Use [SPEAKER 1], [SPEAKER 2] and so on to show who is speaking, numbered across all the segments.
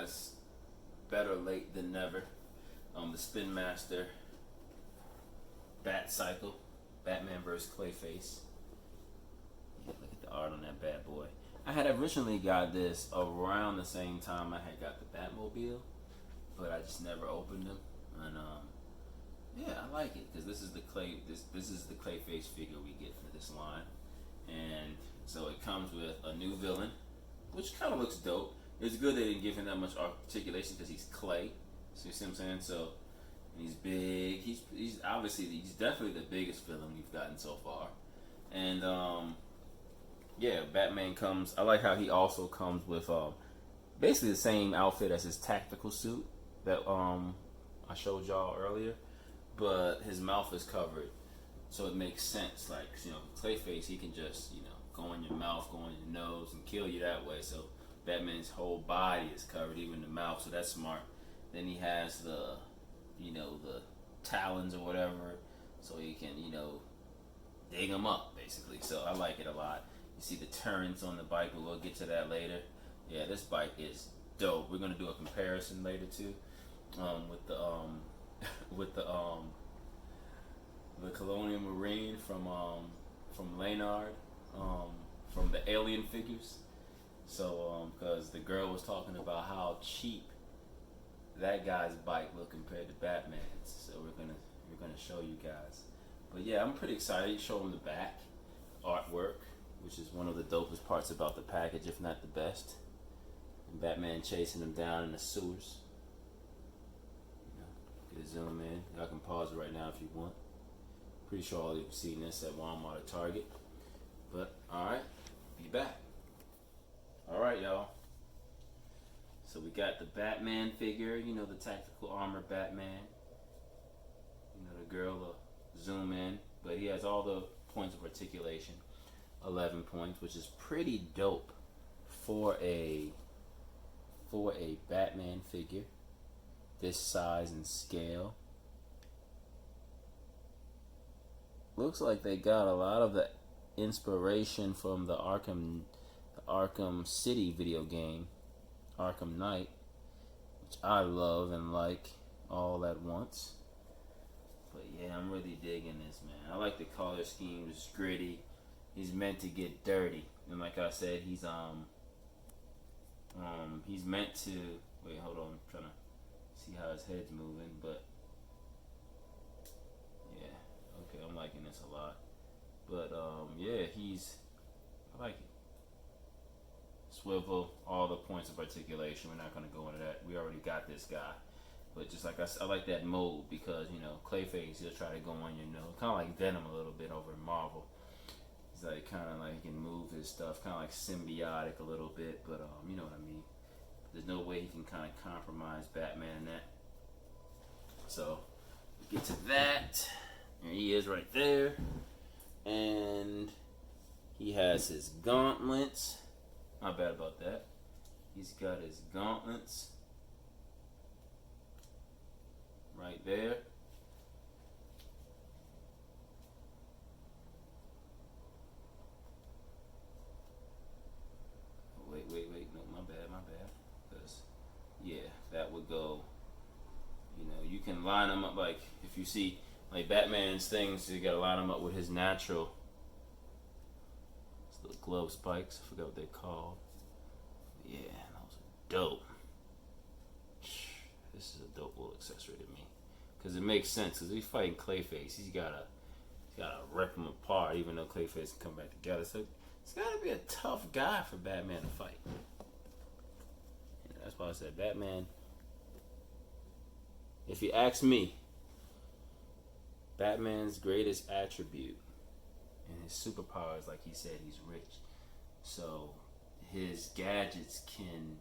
[SPEAKER 1] guess better late than never. The Spin Master Batcycle, Batman vs. Clayface. Yeah, look at the art on that bad boy. I had originally got this around the same time I had got the Batmobile, but I just never opened them. And yeah, I like it because this is the Clayface figure we get for this line, and so it comes with a new villain, which kind of looks dope. It's good they didn't give him that much articulation because he's clay. So you see what I'm saying? So he's big. He's obviously he's definitely the biggest villain we've gotten so far. And yeah, Batman comes. I like how he also comes with basically the same outfit as his tactical suit that I showed y'all earlier, but his mouth is covered, so it makes sense. Like, you know, Clayface, he can just, you know, go in your mouth, go in your nose, and kill you that way. So Batman's whole body is covered, even the mouth. So that's smart. Then he has the, you know, the talons or whatever, so he can, you know, dig them up basically. So I like it a lot. You see the turrets on the bike, but we'll get to that later. Yeah, this bike is dope. We're gonna do a comparison later too, with the the Colonial Marine from Leonard, from the Alien figures. So because the girl was talking about how cheap that guy's bike looked compared to Batman's, so we're gonna show you guys. But yeah, I'm pretty excited. Show them the back artwork, which is one of the dopest parts about the package, if not the best. And Batman chasing him down in the sewers. You know, get a zoom in. Y'all can pause it right now if you want. Pretty sure all of you've seen this at Walmart or Target. But alright, be back. Alright, y'all. So we got the Batman figure, you know, the tactical armor Batman. You know, the girl will zoom in, but he has all the points of articulation, 11 points, which is pretty dope for a Batman figure this size and scale. Looks like they got a lot of the inspiration from the Arkham City video game, Arkham Knight, which I love and like all at once. But yeah, I'm really digging this, man. I like the color scheme. It's gritty. He's meant to get dirty, and like I said, he's meant to. Wait, hold on. I'm trying to see how his head's moving, but yeah, okay, I'm liking this a lot. But yeah, I like it. Swivel, all the points of articulation. We're not going to go into that. We already got this guy. But just like I like that mode because, you know, Clayface, he'll try to go on your nose. Kind of like Venom a little bit over in Marvel. He's like kind of like he can move his stuff, kind of like symbiotic a little bit. But you know what I mean. There's no way he can kind of compromise Batman in that. So we get to that. There he is right there. And he has his gauntlets. Not bad about that. He's got his gauntlets right there. Wait. No, my bad. Because, yeah, that would go, you know, you can line them up like, if you see, like Batman's things, you gotta line them up with his natural. Little glove spikes, I forgot what they're called. Yeah, those are dope. This is a dope little accessory to me, cause it makes sense. Cause he's fighting Clayface, he's gotta rip him apart, even though Clayface can come back together. So it's gotta be a tough guy for Batman to fight. And that's why I said Batman. If you ask me, Batman's greatest attribute and his superpowers, like he said, he's rich. So his gadgets can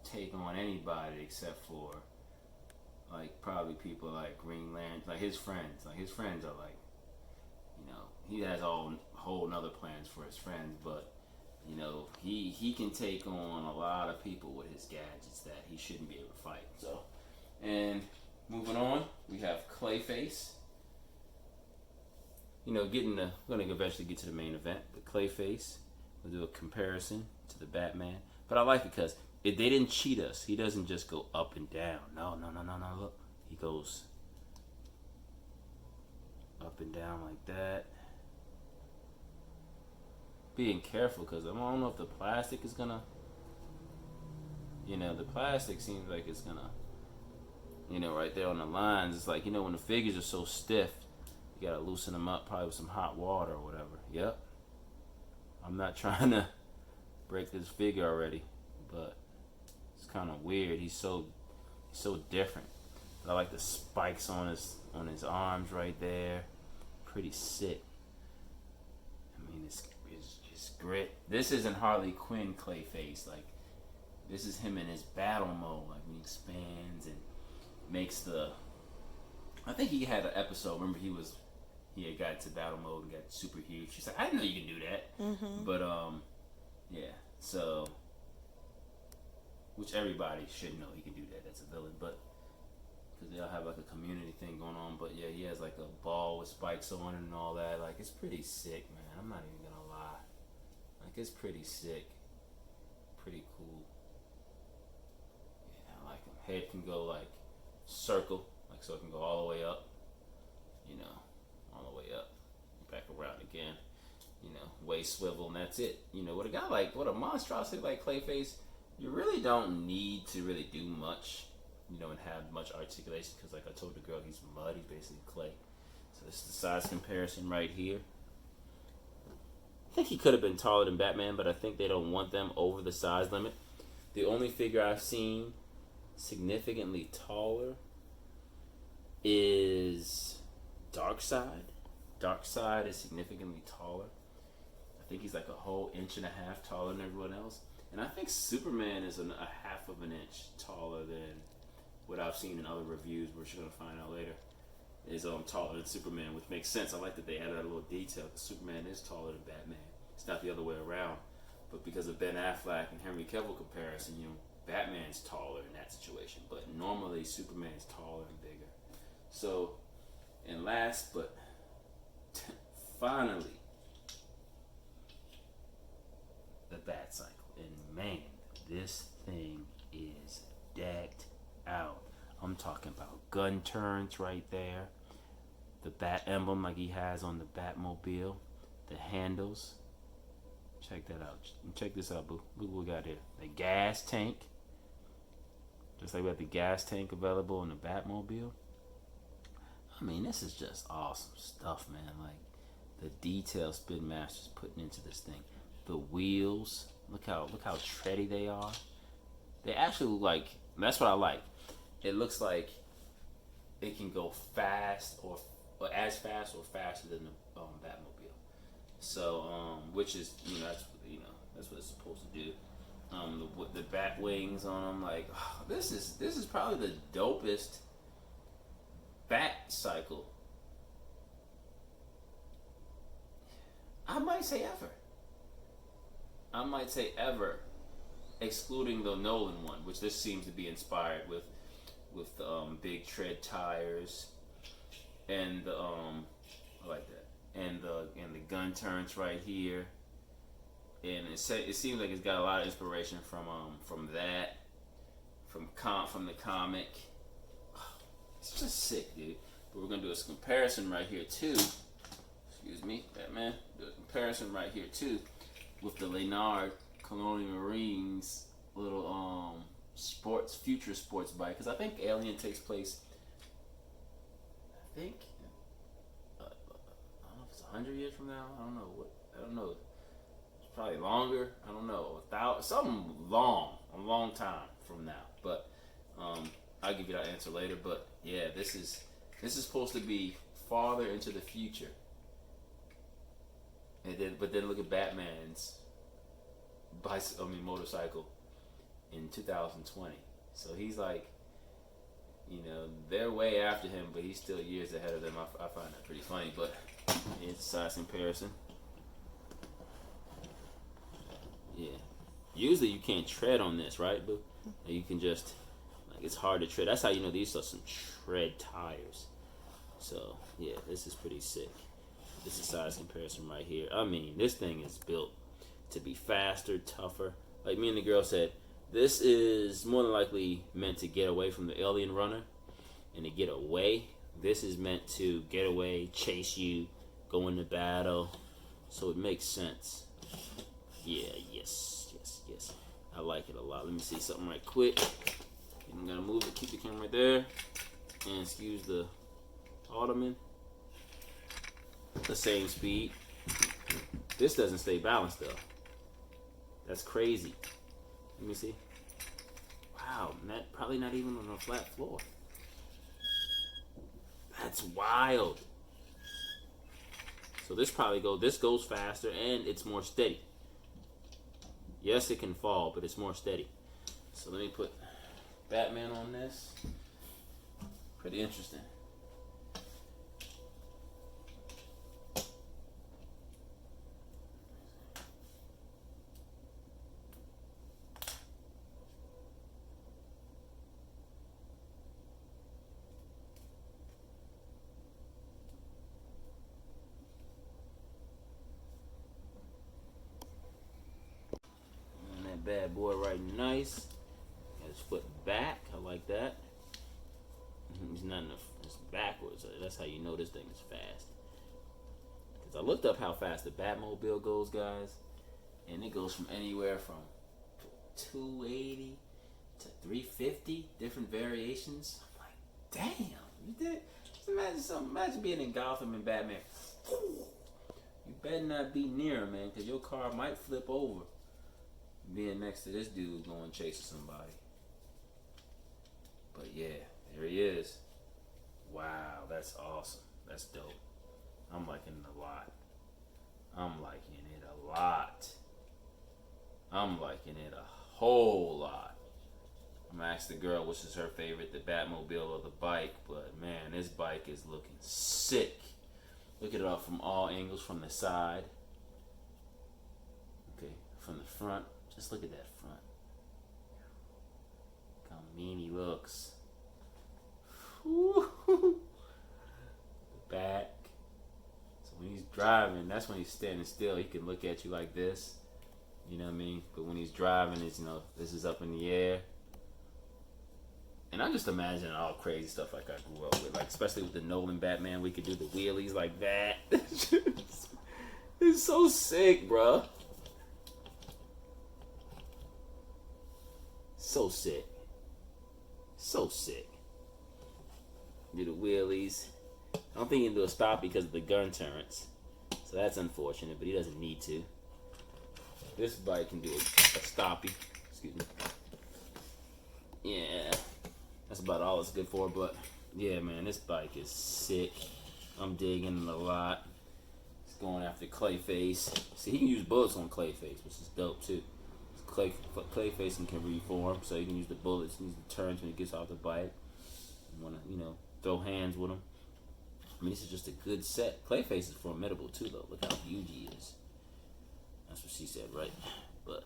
[SPEAKER 1] take on anybody except for like probably people like Green Lantern, like his friends. Like his friends are like, you know, he has whole nother plans for his friends, but you know, he can take on a lot of people with his gadgets that he shouldn't be able to fight. So, and moving on, we have Clayface. You know, we're gonna eventually get to the main event, but Clayface, we'll do a comparison to the Batman. But I like it because if they didn't cheat us, he doesn't just go up and down. No. Look, he goes up and down like that. Being careful because I don't know if the plastic is gonna. The plastic seems like it's gonna. Right there on the lines, it's like when the figures are so stiff, you gotta loosen them up probably with some hot water or whatever. Yep. I'm not trying to break this figure already, but it's kind of weird. He's so different. I like the spikes on his arms right there. Pretty sick. I mean, it's grit. This isn't Harley Quinn Clayface. Like, this is him in his battle mode. Like when he expands and makes the. I think he had an episode. Remember, he had got to battle mode and got super huge. She's like, I didn't know you can do that. Mm-hmm. But yeah. So, which everybody should know he can do that. That's a villain, but because they all have like a community thing going on. But yeah, he has like a ball with spikes on it and all that. Like, it's pretty sick, man. I'm not even gonna lie. Like, it's pretty sick. Pretty cool. Yeah, I like him. Head can go like circle, like so it can go all the way up. All the way up, back around again. Waist swivel, and that's it. What a monstrosity like Clayface, you really don't need to really do much, and have much articulation, because like I told the girl, he's mud, he's basically clay. So this is the size comparison right here. I think he could have been taller than Batman, but I think they don't want them over the size limit. The only figure I've seen significantly taller is Darkseid. Darkseid is significantly taller. I think he's like a whole inch and a half taller than everyone else. And I think Superman is a half of an inch taller than what I've seen in other reviews, which you're going to find out later, is taller than Superman, which makes sense. I like that they added that little detail, because Superman is taller than Batman. It's not the other way around. But because of Ben Affleck and Henry Cavill comparison, Batman's taller in that situation. But normally Superman's taller and bigger. So, and last but finally, the Batcycle. And man, this thing is decked out. I'm talking about gun turns right there. The bat emblem like he has on the Batmobile. The handles. Check that out. Check this out, boo. Look what we got here. The gas tank. Just like we have the gas tank available in the Batmobile. I mean, this is just awesome stuff, man. Like, the detail Spin Master's putting into this thing. The wheels. Look how tready they are. They actually look like, that's what I like. It looks like it can go fast or as fast or faster than the Batmobile. So, which is, that's what it's supposed to do. The bat wings on them, like, this is probably the dopest Batcycle I might say ever, excluding the Nolan one, which this seems to be inspired with big tread tires and the I like that, and the gun turns right here, and it seems like it's got a lot of inspiration from that, from the comic. It's just sick, dude. But we're gonna do a comparison right here too. Excuse me, Batman. Do a comparison right here too with the Leonard Colonial Marines little future sports bike, because I think Alien takes place. I don't know if it's 100 years from now. I don't know. It's probably longer. I don't know. Something a long time from now. But I'll give you that answer later. But yeah, this is supposed to be farther into the future. But then look at Batman's motorcycle in 2020. So he's like, they're way after him, but he's still years ahead of them. I find that pretty funny. But it's a size comparison. Yeah. Usually you can't tread on this, right, boo? You can just, it's hard to tread. That's how you know these are some tread tires. So yeah, this is pretty sick. This is size comparison right here. I mean, this thing is built to be faster, tougher. Like me and the girl said, This is more than likely meant to get away from the alien runner, and to get away. This is meant to get away, chase you, go into battle. So it makes sense. Yeah, yes. I like it a lot. Let me see something right quick. I'm gonna move it, keep the camera right there, and excuse the ottoman. The same speed. This doesn't stay balanced though. That's crazy. Let me see. Wow, probably not even on a flat floor. That's wild. So this goes faster and it's more steady. Yes, it can fall, but it's more steady. So let me put Batman on this. Pretty interesting. Bad boy right nice. Got his foot back. I like that. He's not enough. It's backwards. That's how you know this thing is fast. Because I looked up how fast the Batmobile goes, guys. And it goes from anywhere from 280 to 350. Different variations. I'm like, damn. You did? Just imagine something. Imagine being in Gotham and Batman. You better not be near him, man. Because your car might flip over. Being next to this dude going chasing somebody. But yeah, there he is. Wow, that's awesome. That's dope. I'm liking it a lot. I'm liking it a lot. I'm liking it a whole lot. I'm gonna ask the girl which is her favorite, the Batmobile or the bike. But man, this bike is looking sick. Look at it up from all angles, from the side. Okay, from the front. Just look at that front. Look how mean he looks. The back. So when he's driving, that's when he's standing still. He can look at you like this. You know what I mean? But when he's driving, it's, this is up in the air. And I'm just imagining all crazy stuff like I grew up with. Like, especially with the Nolan Batman, we could do the wheelies like that. It's so sick, bro. So sick. So sick. Do the wheelies. I don't think he can do a stop because of the gun turrets. So that's unfortunate, but he doesn't need to. This bike can do a stoppy. Excuse me. Yeah. That's about all it's good for, but yeah, man, this bike is sick. I'm digging it a lot. It's going after Clayface. See, he can use bullets on Clayface, which is dope too. Clayface can reform, so you can use the bullets, use the turns when he gets off the bike. You want to, throw hands with him. I mean, this is just a good set. Clayface is formidable too, though. Look how huge he is. That's what she said, right? But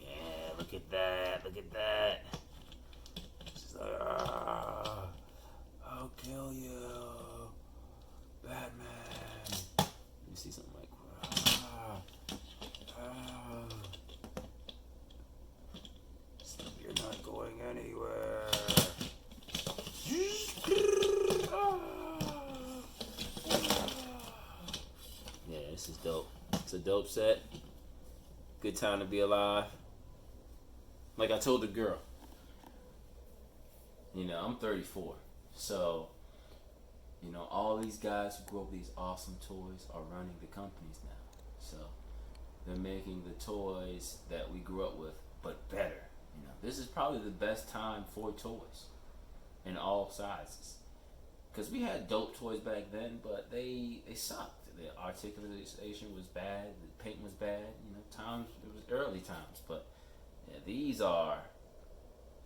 [SPEAKER 1] yeah, look at that. Look at that. She's like, I'll kill you, Batman. Let me see something like, you're not going anywhere. Yeah, this is dope. It's a dope set. Good time to be alive. Like I told the girl, I'm 34. So, all these guys who grew up with these awesome toys are running the companies now. So, they're making the toys that we grew up with, but better. This is probably the best time for toys in all sizes. Because we had dope toys back then, but they sucked. The articulation was bad, the paint was bad. It was early times, but yeah,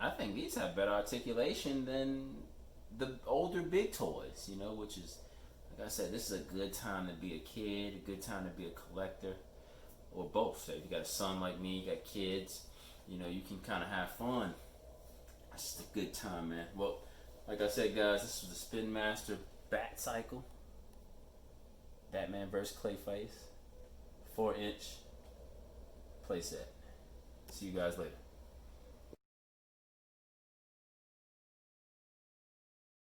[SPEAKER 1] I think these have better articulation than the older big toys, which is, like I said, this is a good time to be a kid, a good time to be a collector, or both. So if you got a son like me, you got kids, you can kind of have fun. It's just a good time, man. Well, like I said, guys, this was the Spin Master Batcycle. Batman vs. Clayface. 4-inch playset. See you guys later.